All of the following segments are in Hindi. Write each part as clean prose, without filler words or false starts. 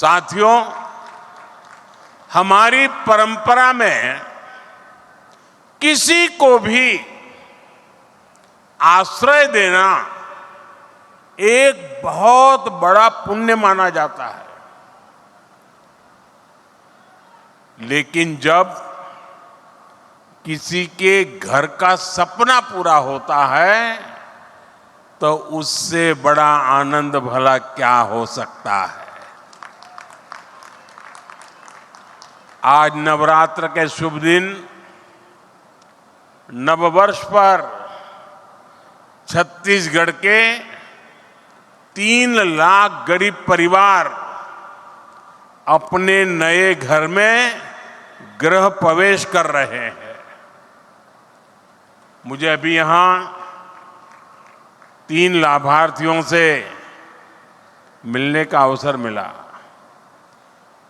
साथियों, हमारी परंपरा में किसी को भी आश्रय देना एक बहुत बड़ा पुण्य माना जाता है। लेकिन जब किसी के घर का सपना पूरा होता है तो उससे बड़ा आनंद भला क्या हो सकता है। आज नवरात्र के शुभ दिन, नववर्ष पर छत्तीसगढ़ के 3 लाख गरीब परिवार अपने नए घर में गृह प्रवेश कर रहे हैं। मुझे अभी यहां 3 लाभार्थियों से मिलने का अवसर मिला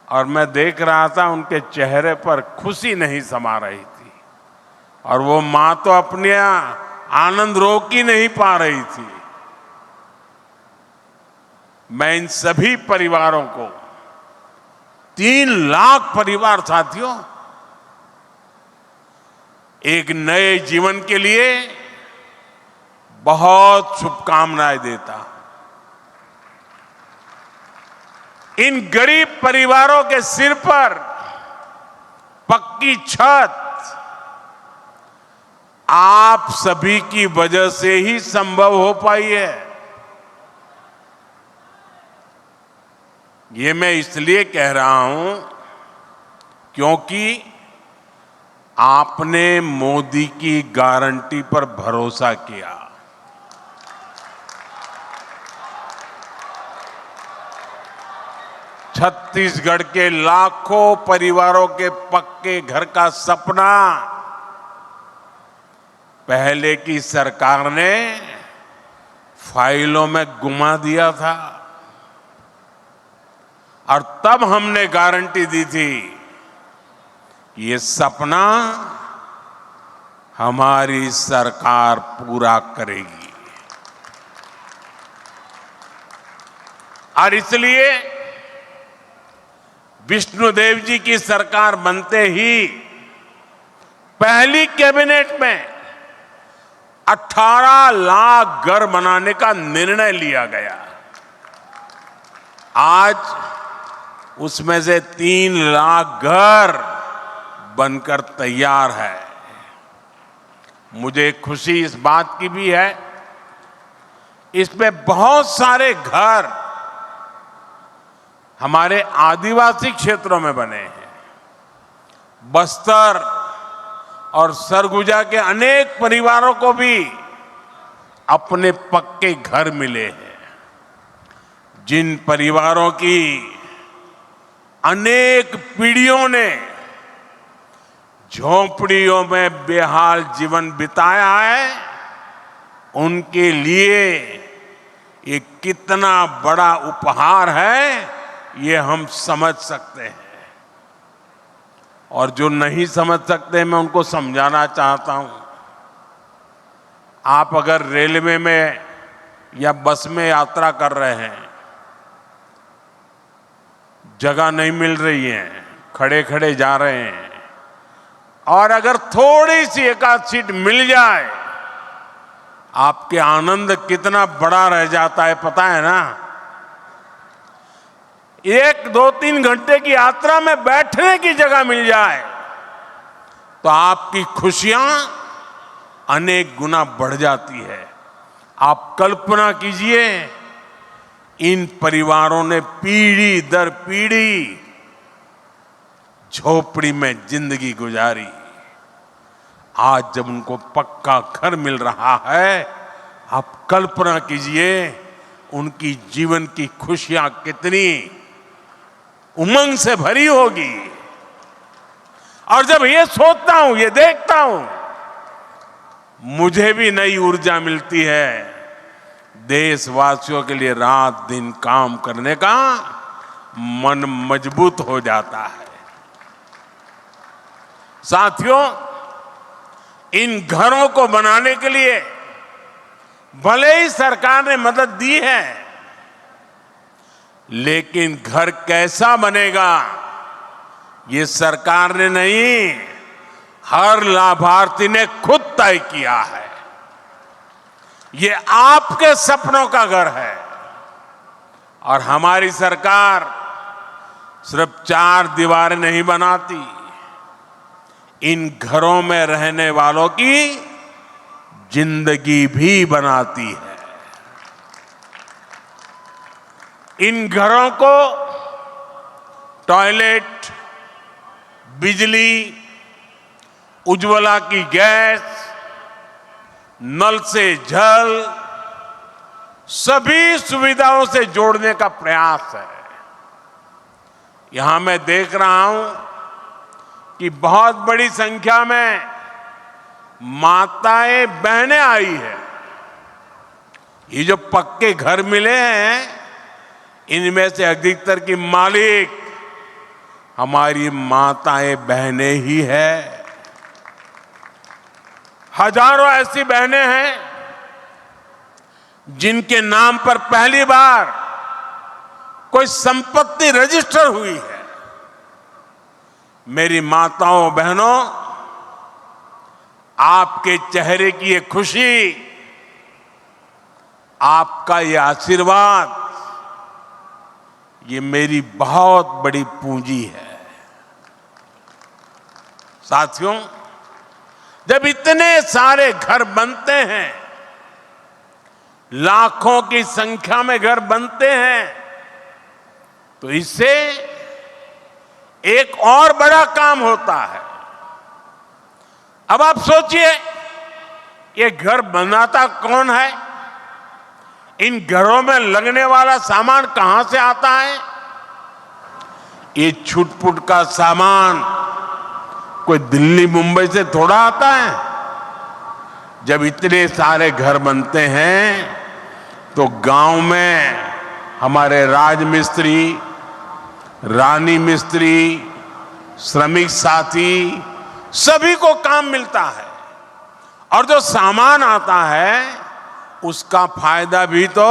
और मैं देख रहा था उनके चेहरे पर खुशी नहीं समा रही थी और वो मां तो अपने आनंद रोक ही नहीं पा रही थी। मैं इन सभी परिवारों को, 3 लाख परिवार साथियों, एक नए जीवन के लिए बहुत शुभकामनाएं देता हूं। इन गरीब परिवारों के सिर पर पक्की छत आप सभी की वजह से ही संभव हो पाई है। ये मैं इसलिए कह रहा हूं क्योंकि आपने मोदी की गारंटी पर भरोसा किया। छत्तीसगढ़ के लाखों परिवारों के पक्के घर का सपना पहले की सरकार ने फाइलों में गुमा दिया था और तब हमने गारंटी दी थी ये सपना हमारी सरकार पूरा करेगी। और इसलिए विष्णुदेव जी की सरकार बनते ही पहली कैबिनेट में 18 लाख घर बनाने का निर्णय लिया गया। आज उसमें से 3 लाख घर बनकर तैयार है। मुझे खुशी इस बात की भी है, इसमें बहुत सारे घर हमारे आदिवासी क्षेत्रों में बने हैं। बस्तर और सरगुजा के अनेक परिवारों को भी अपने पक्के घर मिले हैं। जिन परिवारों की अनेक पीढ़ियों ने झोंपड़ियों में बेहाल जीवन बिताया है, उनके लिए ये कितना बड़ा उपहार है ये हम समझ सकते हैं। और जो नहीं समझ सकते मैं उनको समझाना चाहता हूं। आप अगर रेलवे में या बस में यात्रा कर रहे हैं, जगह नहीं मिल रही है, खड़े खड़े जा रहे हैं और अगर थोड़ी सी एकाध सीट मिल जाए, आपके आनंद कितना बड़ा रह जाता है पता है ना। 1, 2, 3 घंटे की यात्रा में बैठने की जगह मिल जाए तो आपकी खुशियां अनेक गुना बढ़ जाती है। आप कल्पना कीजिए, इन परिवारों ने पीढ़ी दर पीढ़ी झोपड़ी में जिंदगी गुजारी। आज जब उनको पक्का घर मिल रहा है, आप कल्पना कीजिए उनकी जीवन की खुशियां कितनी उमंग से भरी होगी। और जब ये सोचता हूं, ये देखता हूं, मुझे भी नई ऊर्जा मिलती है देशवासियों के लिए रात दिन काम करने का मन मजबूत हो जाता है। साथियों, इन घरों को बनाने के लिए भले ही सरकार ने मदद दी है, लेकिन घर कैसा बनेगा ये सरकार ने नहीं, हर लाभार्थी ने खुद तय किया है। ये आपके सपनों का घर है और हमारी सरकार सिर्फ 4 दीवारें नहीं बनाती, इन घरों में रहने वालों की जिंदगी भी बनाती है। इन घरों को टॉयलेट, बिजली, उज्ज्वला की गैस, नल से जल, सभी सुविधाओं से जोड़ने का प्रयास है। यहां मैं देख रहा हूं कि बहुत बड़ी संख्या में माताएं बहनें आई है। ये जो पक्के घर मिले हैं, इनमें से अधिकतर की मालिक हमारी माताएं बहनें ही है। हजारों ऐसी बहनें हैं जिनके नाम पर पहली बार कोई संपत्ति रजिस्टर हुई है। मेरी माताओं बहनों, आपके चेहरे की ये खुशी, आपका ये आशीर्वाद, ये मेरी बहुत बड़ी पूंजी है। साथियों, जब इतने सारे घर बनते हैं, लाखों की संख्या में घर बनते हैं, तो इससे एक और बड़ा काम होता है। अब आप सोचिए, ये घर बनाता कौन है? इन घरों में लगने वाला सामान कहां से आता है? ये छुटपुट का सामान कोई दिल्ली मुंबई से थोड़ा आता है। जब इतने सारे घर बनते हैं तो गांव में हमारे राजमिस्त्री, रानी मिस्त्री, श्रमिक साथी, सभी को काम मिलता है। और जो सामान आता है उसका फायदा भी तो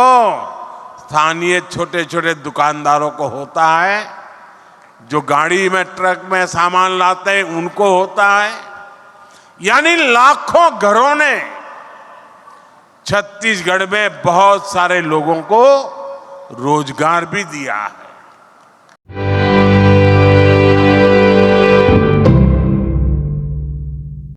स्थानीय छोटे छोटे दुकानदारों को होता है, जो गाड़ी में, ट्रक में सामान लाते हैं उनको होता है। यानी लाखों घरों ने छत्तीसगढ़ में बहुत सारे लोगों को रोजगार भी दिया है।